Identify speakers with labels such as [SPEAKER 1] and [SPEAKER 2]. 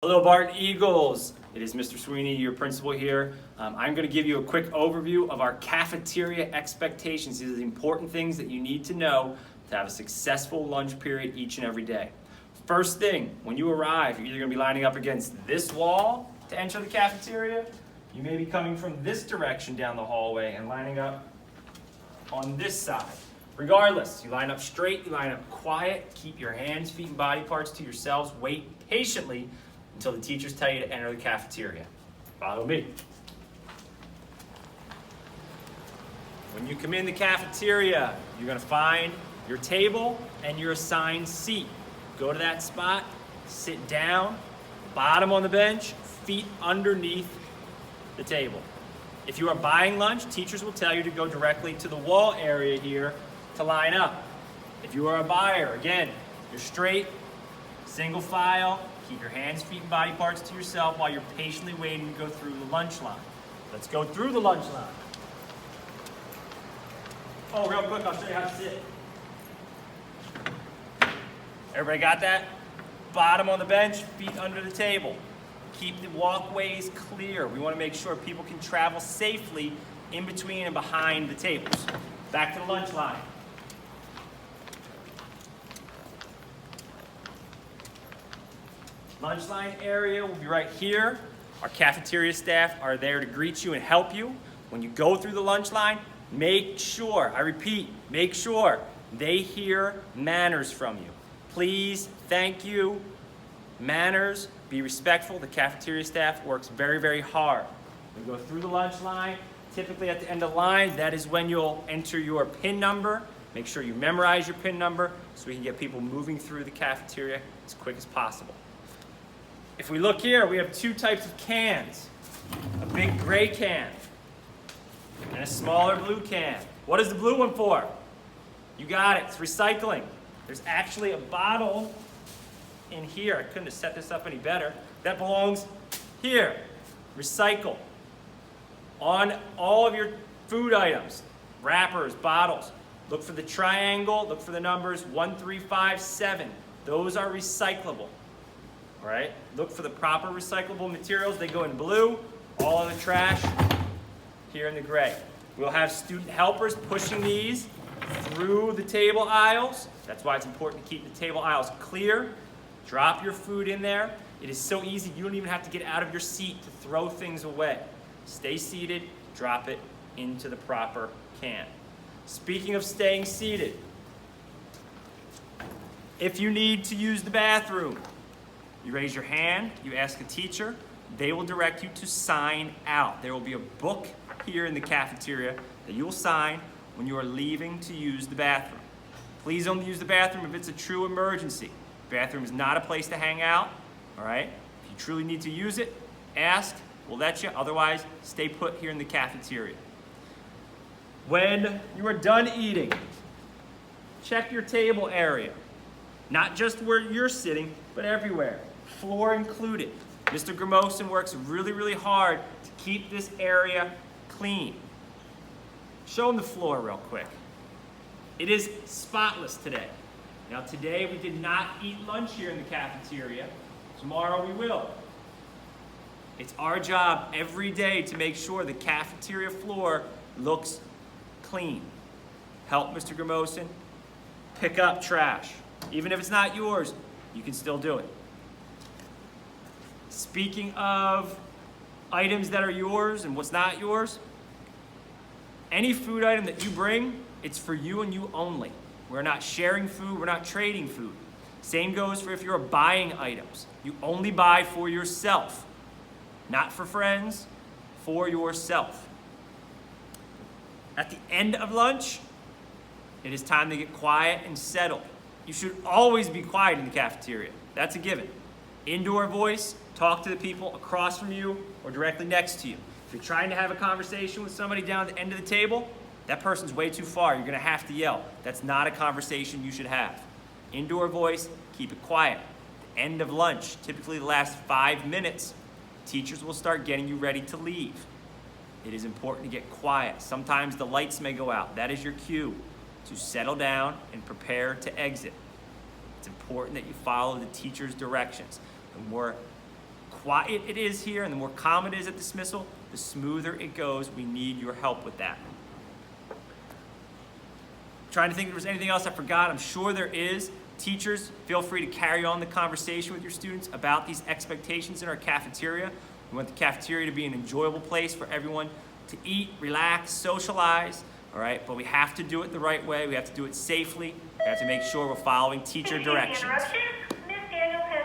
[SPEAKER 1] Hello Barton Eagles, it is Mr. Sweeney, your principal here. I'm going to give you a quick overview of our cafeteria expectations. These are the important things that you need to know to have a successful lunch period each and every day. First thing, when you arrive, you're either going to be lining up against this wall to enter the cafeteria. You may be coming from this direction down the hallway and lining up on this side. Regardless, you line up straight, you line up quiet, keep your hands, feet, and body parts to yourselves. Wait patiently until the teachers tell you to enter the cafeteria. Follow me. When you come in the cafeteria, you're going to find your table and your assigned seat. Go to that spot, sit down, bottom on the bench, feet underneath the table. If you are buying lunch, teachers will tell you to go directly to the wall area here to line up. If you are a buyer, again, you're straight, single file, keep your hands, feet, and body parts to yourself while you're patiently waiting to go through the lunch line. Let's go through the lunch line. Oh, real quick, I'll show you how to sit. Everybody got that? Bottom on the bench, feet under the table. Keep the walkways clear. We want to make sure people can travel safely in between and behind the tables. Back to the lunch line. Lunch line area will be right here. Our cafeteria staff are there to greet you and help you. When you go through the lunch line, make sure, I repeat, make sure they hear manners from you. Please, thank you, manners, be respectful. The cafeteria staff works very, very hard. We go through the lunch line. Typically at the end of the line, that is when you'll enter your PIN number. Make sure you memorize your PIN number so we can get people moving through the cafeteria as quick as possible. If we look here, we have two types of cans. A big gray can and a smaller blue can. What is the blue one for? You got it, it's recycling. There's actually a bottle in here. I couldn't have set this up any better. That belongs here. Recycle. On all of your food items, wrappers, bottles, look for the triangle, look for the numbers 1, 3, 5, 7. Those are recyclable. All right, look for the proper recyclable materials. They go in blue, all of the trash here in the gray. We'll have student helpers pushing these through the table aisles. That's why it's important to keep the table aisles clear. Drop your food in there. It is so easy, you don't even have to get out of your seat to throw things away. Stay seated, drop it into the proper can. Speaking of staying seated, if you need to use the bathroom, you raise your hand, you ask a teacher, they will direct you to sign out. There will be a book here in the cafeteria that you will sign when you are leaving to use the bathroom. Please only use the bathroom if it's a true emergency. The bathroom is not a place to hang out, all right? If you truly need to use it, ask, we'll let you. Otherwise, stay put here in the cafeteria. When you are done eating, check your table area. Not just where you're sitting, but everywhere. Floor included. Mr. Gramosin works really, really hard to keep this area clean. Show them the floor real quick. It is spotless today. Now today we did not eat lunch here in the cafeteria. Tomorrow we will. It's our job every day to make sure the cafeteria floor looks clean. Help Mr. Gramosin pick up trash. Even if it's not yours, you can still do it. Speaking of items that are yours and what's not yours, any food item that you bring, it's for you and you only. We're not sharing food, we're not trading food. Same goes for if you're buying items. You only buy for yourself, not for friends, for yourself. At the end of lunch, it is time to get quiet and settled. You should always be quiet in the cafeteria. That's a given. Indoor voice, talk to the people across from you or directly next to you. If you're trying to have a conversation with somebody down at the end of the table, that person's way too far. You're gonna have to yell. That's not a conversation you should have. Indoor voice, keep it quiet. At the end of lunch, typically the last 5 minutes, teachers will start getting you ready to leave. It is important to get quiet. Sometimes the lights may go out. That is your cue to settle down and prepare to exit. It's important that you follow the teacher's directions. The more quiet it is here and the more calm it is at dismissal, the smoother it goes. We need your help with that. Trying to think if there's anything else I forgot. I'm sure there is. Teachers, feel free to carry on the conversation with your students about these expectations in our cafeteria. We want the cafeteria to be an enjoyable place for everyone to eat, relax, socialize, all right? But we have to do it the right way. We have to do it safely. We have to make sure we're following teacher directions.